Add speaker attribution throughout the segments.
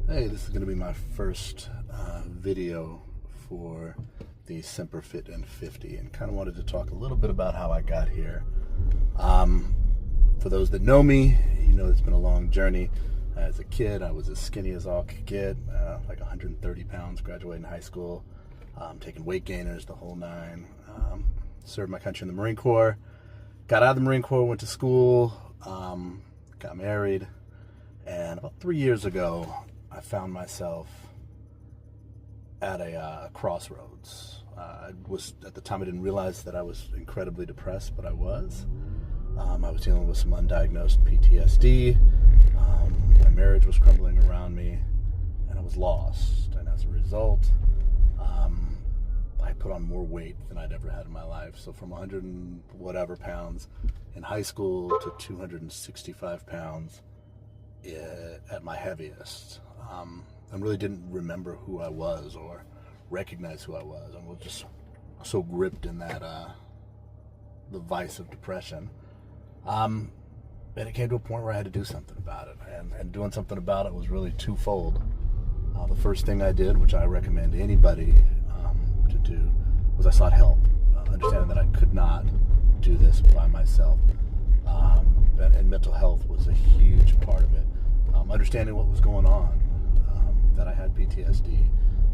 Speaker 1: Hey, this is going to be my first video for the Semper Fit and 50, and kind of wanted to talk a little bit about how I got here. For those that know me, you know it's been a long journey. As a kid, I was as skinny as all could get, like 130 pounds, graduating high school, taking weight gainers, the whole nine. Served my country in the Marine Corps, got out of the Marine Corps, went to school, got married, and about 3 years ago, I found myself at a crossroads. At the time, I didn't realize that I was incredibly depressed, but I was. I was dealing with some undiagnosed PTSD. My marriage was crumbling around me, and I was lost. And as a result, I put on more weight than I'd ever had in my life. So from 100 and whatever pounds in high school to 265 pounds at my heaviest. I really didn't remember who I was or recognize who I was. I was just so gripped in that the vice of depression. And it came to a point where I had to do something about it. And doing something about it was really twofold. The first thing I did, which I recommend anybody to do, was I sought help, understanding that I could not do this by myself. And mental health was a huge part of it. Understanding what was going on, that I had PTSD.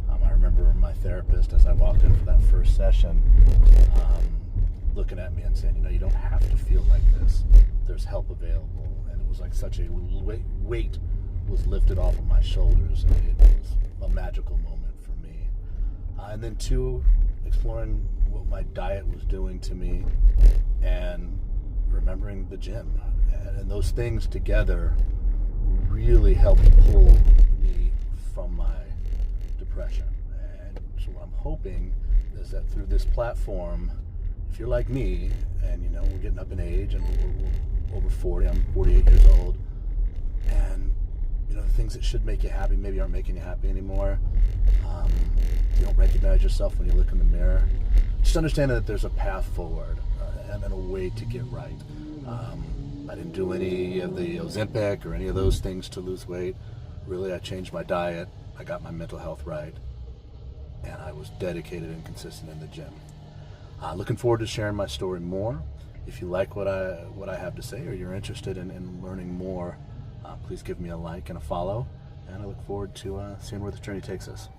Speaker 1: I remember my therapist, as I walked in for that first session, looking at me and saying, you don't have to feel like this. There's help available. And it was like such a weight was lifted off of my shoulders. And it was a magical moment for me. And then two, exploring what my diet was doing to me and remembering the gym. And those things together really helped pull me from my depression. And so what I'm hoping is that through this platform, if you're like me, and we're getting up in age, and we're over 40, I'm 48 years old, and the things that should make you happy maybe aren't making you happy anymore. You don't recognize yourself when you look in the mirror. Just understanding that there's a path forward and a way to get right. I didn't do any of the Ozempic or any of those things to lose weight. Really, I changed my diet. I got my mental health right, and I was dedicated and consistent in the gym. Looking forward to sharing my story more. If you like what I have to say, or you're interested in learning more, please give me a like and a follow, and I look forward to seeing where the journey takes us.